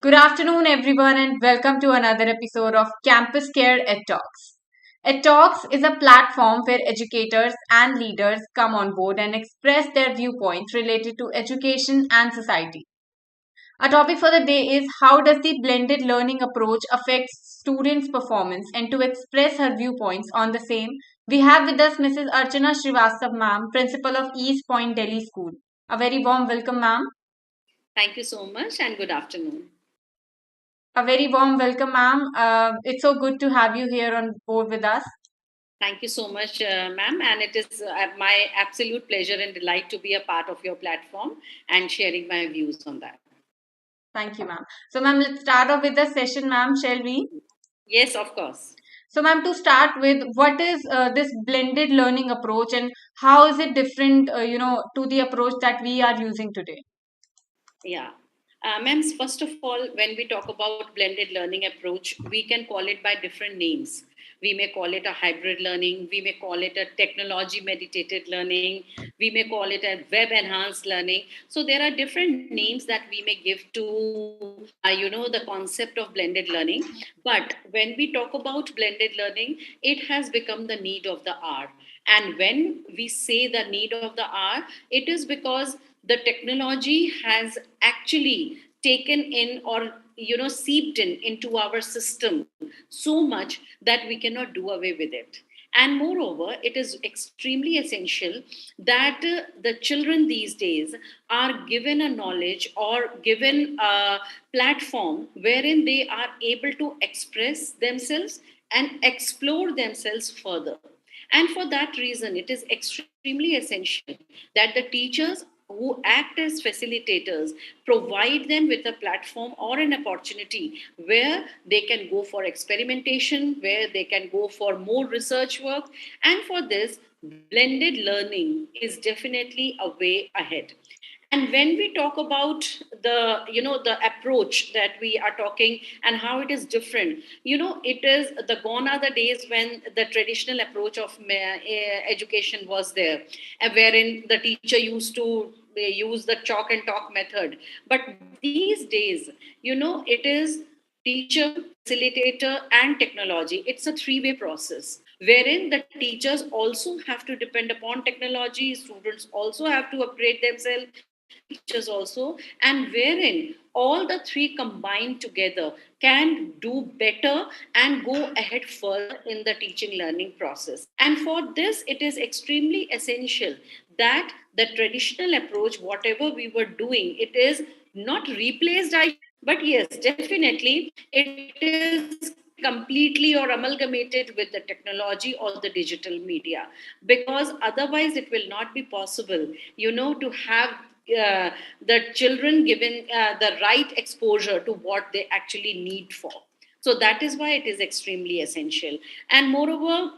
Good afternoon, everyone, and welcome to another episode of Campus Care Ed Talks. Ed Talks is a platform where educators and leaders come on board and express their viewpoints related to education and society. Our topic for the day is how does the blended learning approach affect students' performance, and to express her viewpoints on the same, we have with us Mrs. Archana Srivastav ma'am, principal of East Point Delhi School. A very warm welcome, ma'am. Thank you so much and good afternoon. A very warm welcome, ma'am. It's so good to have you here on board with us. Thank you so much, ma'am. And it is my absolute pleasure and delight to be a part of your platform and sharing my views on that. Thank you, ma'am. So, ma'am, let's start off with the session, ma'am, shall we? Yes, of course. So, ma'am, to start with, what is this blended learning approach and how is it different, to the approach that we are using today? Yeah. Ma'am, first of all, when we talk about blended learning approach, we can call it by different names. We may call it a hybrid learning, we may call it a technology meditated learning, we may call it a web enhanced learning. So there are different names that we may give to, the concept of blended learning. But when we talk about blended learning, it has become the need of the hour. And when we say the need of the hour, it is because the technology has actually taken in or seeped in into our system so much that we cannot do away with it. And moreover, it is extremely essential that the children these days are given a knowledge or given a platform wherein they are able to express themselves and explore themselves further. And for that reason, it is extremely essential that the teachers who act as facilitators provide them with a platform or an opportunity where they can go for experimentation, where they can go for more research work. And for this, blended learning is definitely a way ahead. And when we talk about the approach that we are talking and how it is different, it is the gone are the days when the traditional approach of education was there, wherein the teacher used to use the chalk and talk method. But these days, it is teacher, facilitator, and technology. It's a three-way process wherein the teachers also have to depend upon technology, students also have to upgrade themselves, teachers also, and wherein all the three combined together can do better and go ahead further in the teaching learning process. And for this, it is extremely essential that the traditional approach, whatever we were doing, it is not replaced, but yes, definitely it is completely or amalgamated with the technology or the digital media, because otherwise it will not be possible to have the children given the right exposure to what they actually need for. So that is why it is extremely essential. And moreover,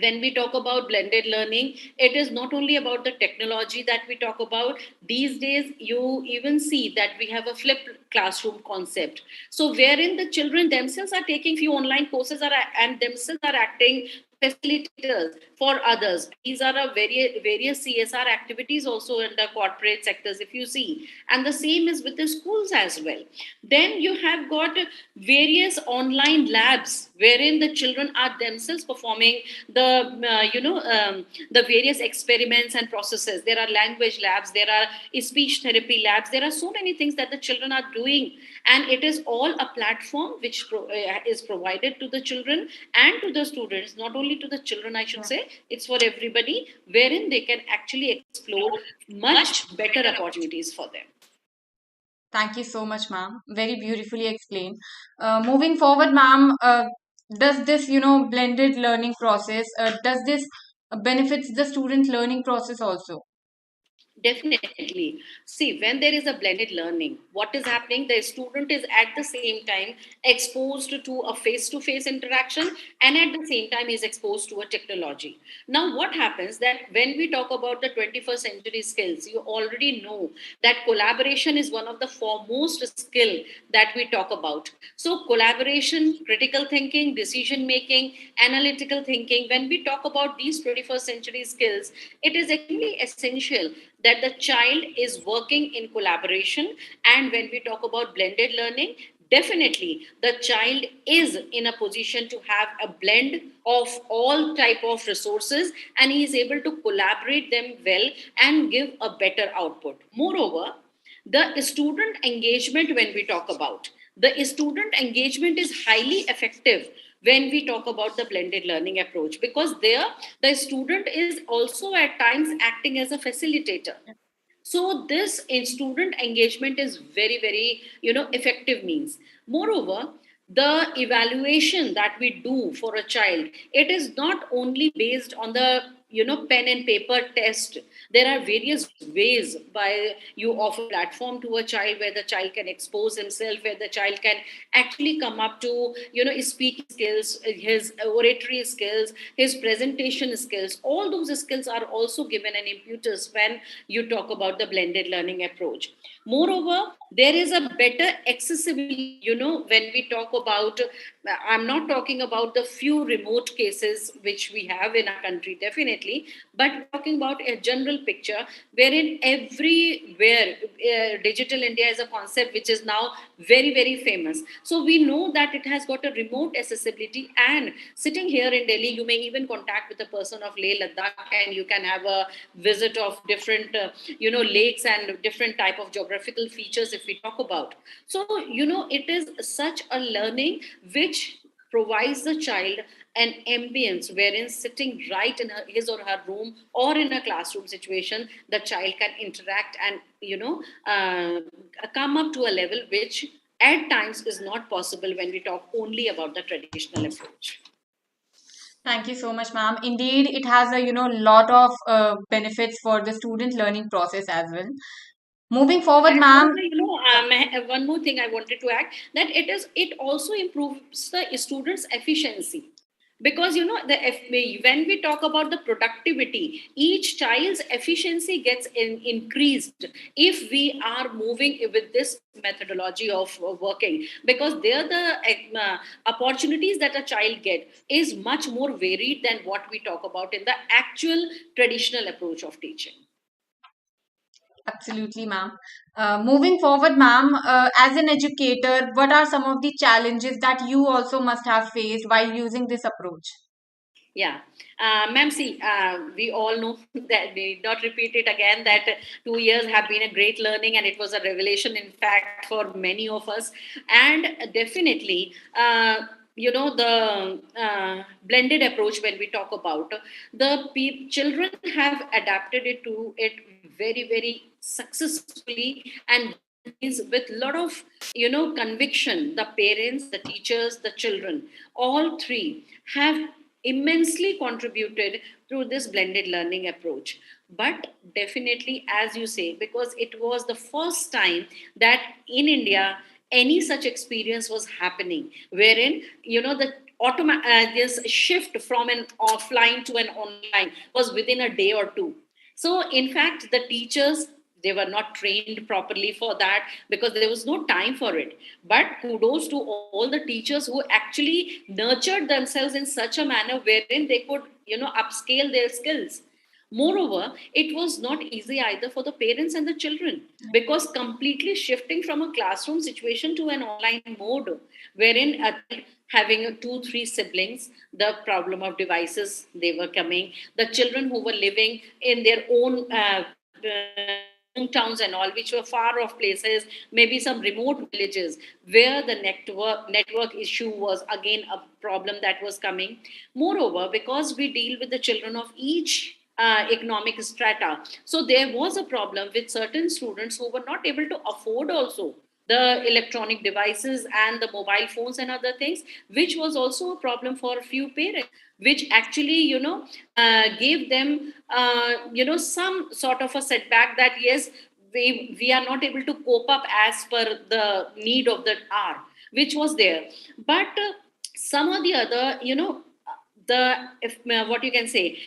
when we talk about blended learning, it is not only about the technology that we talk about. These days you even see that we have a flipped classroom concept, so wherein the children themselves are taking few online courses and themselves are acting facilitators for others. These are a various CSR activities also in the corporate sectors, if you see. And the same is with the schools as well. Then you have got various online labs wherein the children are themselves performing the various experiments and processes. There are language labs, there are speech therapy labs, there are so many things that the children are doing. And it is all a platform which is provided to the children and to the students, not only to the children, I should Yeah. say, it's for everybody, wherein they can actually explore much better opportunities for them. Thank you so much, ma'am. Very beautifully explained. Moving forward, ma'am, does this, blended learning process, does this benefits the student learning process also? Definitely. See, when there is a blended learning, what is happening? The student is at the same time exposed to a face to face interaction, and at the same time is exposed to a technology. Now, what happens that when we talk about the 21st century skills, you already know that collaboration is one of the foremost skill that we talk about. So, collaboration, critical thinking, decision making, analytical thinking, when we talk about these 21st century skills, it is extremely essential that the child is working in collaboration. And when we talk about blended learning, definitely the child is in a position to have a blend of all type of resources, and he is able to collaborate them well and give a better output. Moreover, the student engagement, when we talk about the student engagement, is highly effective when we talk about the blended learning approach, because there the student is also at times acting as a facilitator. So this in student engagement is very, very, effective means. Moreover, the evaluation that we do for a child, it is not only based on the pen and paper test. There are various ways by you offer platform to a child where the child can expose himself, where the child can actually come up to his speaking skills, his oratory skills, his presentation skills. All those skills are also given an impetus when you talk about the blended learning approach. Moreover, there is a better accessibility, when we talk about, I'm not talking about the few remote cases which we have in our country, definitely, but talking about a general picture wherein everywhere digital India is a concept which is now very, very famous. So we know that it has got a remote accessibility, and sitting here in Delhi, you may even contact with a person of Leh Ladakh, and you can have a visit of different lakes and different type of geographical features if we talk about. So it is such a learning which provides the child an ambience wherein sitting right in his or her room or in a classroom situation, the child can interact and come up to a level which at times is not possible when we talk only about the traditional approach. Thank you so much, ma'am. Indeed, it has a lot of benefits for the student learning process as well. Moving forward, And ma'am. also, one more thing I wanted to add, that it also improves the students' efficiency, because when we talk about the productivity, each child's efficiency gets increased if we are moving with this methodology of working, because there the opportunities that a child get is much more varied than what we talk about in the actual traditional approach of teaching. Absolutely, ma'am. Moving forward, ma'am, as an educator, what are some of the challenges that you also must have faced while using this approach? Yeah, ma'am, see, we all know that, we need not repeat it again, that 2 years have been a great learning, and it was a revelation, in fact, for many of us. And definitely, the blended approach, when we talk about, the children have adapted it to it very, very successfully, and is with a lot of conviction. The parents, the teachers, the children, all three have immensely contributed through this blended learning approach. But definitely, as you say, because it was the first time that in India any such experience was happening, wherein the this shift from an offline to an online was within a day or two. So in fact, the teachers, they were not trained properly for that, because there was no time for it. But kudos to all the teachers who actually nurtured themselves in such a manner wherein they could upscale their skills. Moreover, it was not easy either for the parents and the children, because completely shifting from a classroom situation to an online mode, wherein having two, three siblings, the problem of devices, they were coming. The children who were living in their own hometowns and all, which were far off places, maybe some remote villages, where the network issue was again a problem that was coming. Moreover, because we deal with the children of each economic strata, so there was a problem with certain students who were not able to afford also the electronic devices and the mobile phones and other things, which was also a problem for a few parents, which actually gave them some sort of a setback, that yes, we are not able to cope up as per the need of the hour, which was there. But some or the other, the if what you can say,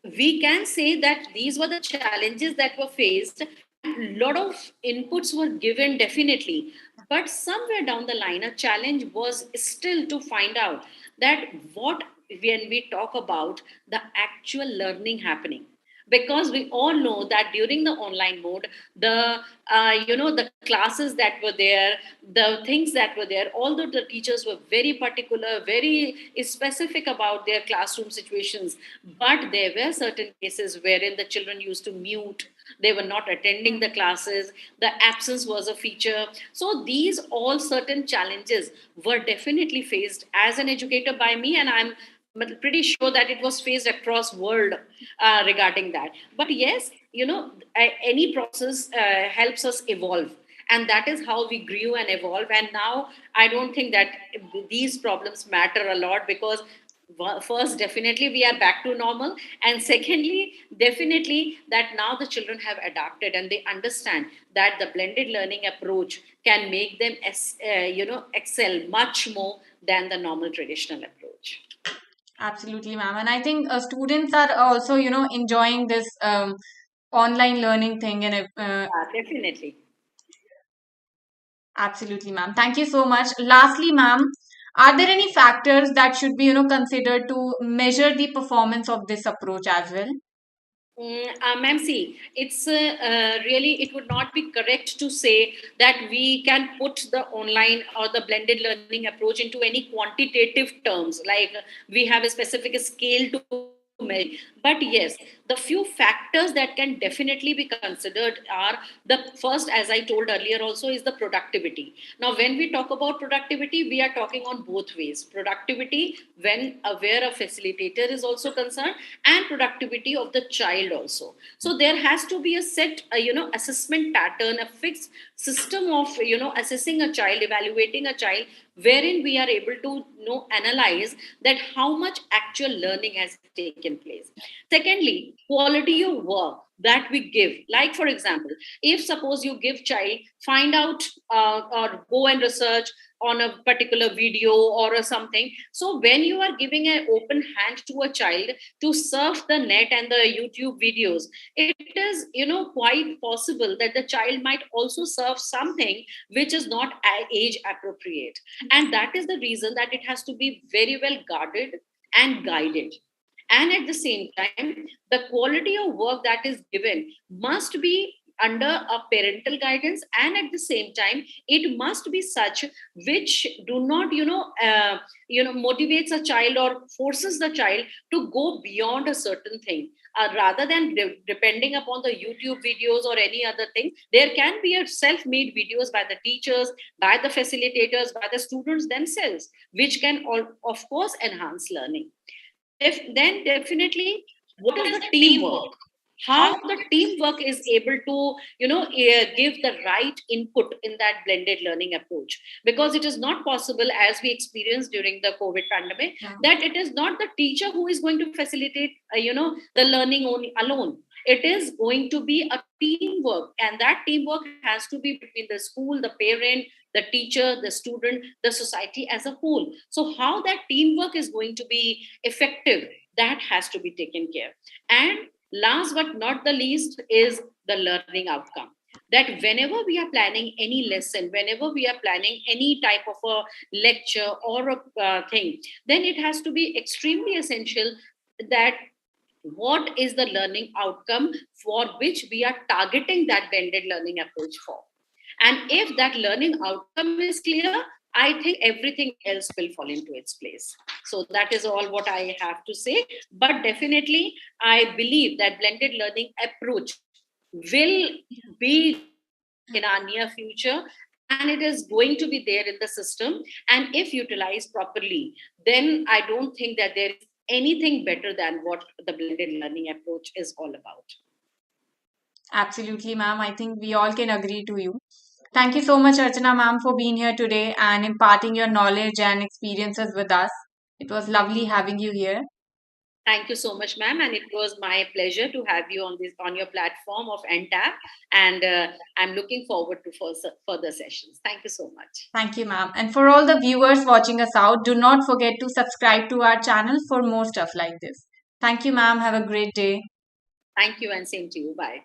we can say that these were the challenges that were faced. A lot of inputs were given, definitely, but somewhere down the line a challenge was still to find out that what, when we talk about the actual learning happening, because we all know that during the online mode, the the classes that were there, the things that were there, although the teachers were very particular, very specific about their classroom situations, but there were certain cases wherein the children used to mute, they were not attending the classes, the absence was a feature. So these all certain challenges were definitely faced as an educator by me, and I'm pretty sure that it was faced across world regarding that. But yes, any process helps us evolve, and that is how we grew and evolve. And now I don't think that these problems matter a lot, because first, definitely we are back to normal, and secondly, definitely that now the children have adapted and they understand that the blended learning approach can make them excel much more than the normal traditional approach. Absolutely, ma'am. And I think students are also, enjoying this online learning thing. And Definitely. absolutely, ma'am. Thank you so much. Lastly, ma'am, are there any factors that should be, considered to measure the performance of this approach as well? Ma'am, see, it's really, it would not be correct to say that we can put the online or the blended learning approach into any quantitative terms, like we have a specific scale to measure. But yes, the few factors that can definitely be considered are, the first, as I told earlier also, is the productivity. Now, when we talk about productivity, we are talking on both ways: productivity when where a facilitator is also concerned, and productivity of the child also. So there has to be a set assessment pattern, a fixed system of assessing a child, evaluating a child, wherein we are able to analyze that how much actual learning has taken place. Secondly, quality of work that we give. Like, for example, if suppose you give child, find out or go and research on a particular video or something. So when you are giving an open hand to a child to surf the net and the YouTube videos, it is quite possible that the child might also surf something which is not age appropriate. And that is the reason that it has to be very well guarded and guided. And at the same time, the quality of work that is given must be under a parental guidance, and at the same time it must be such which do not motivates a child or forces the child to go beyond a certain thing. Rather than depending upon the YouTube videos or any other thing, there can be a self-made videos by the teachers, by the facilitators, by the students themselves, which can of course enhance learning. Then definitely, what is the teamwork? How the teamwork is able to give the right input in that blended learning approach, because it is not possible, as we experienced during the COVID pandemic, that it is not the teacher who is going to facilitate the learning only alone. It is going to be a teamwork, and that teamwork has to be between the school, the parent, the teacher, the student, the society as a whole. So how that teamwork is going to be effective, that has to be taken care. And last but not the least is the learning outcome. That whenever we are planning any lesson, whenever we are planning any type of a lecture or a thing, then it has to be extremely essential that what is the learning outcome for which we are targeting that blended learning approach for. And if that learning outcome is clear, I think everything else will fall into its place. So that is all what I have to say. But definitely, I believe that blended learning approach will be in our near future, and it is going to be there in the system. And if utilized properly, then I don't think that there is anything better than what the blended learning approach is all about. Absolutely, ma'am. I think we all can agree to you. Thank you so much, Archana ma'am, for being here today and imparting your knowledge and experiences with us. It was lovely having you here. Thank you so much, ma'am, and it was my pleasure to have you on your platform of NTAP, and I'm looking forward to further sessions. Thank you so much. Thank you, ma'am. And for all the viewers watching us out, do not forget to subscribe to our channel for more stuff like this. Thank you, ma'am. Have a great day. Thank you, and same to you. Bye.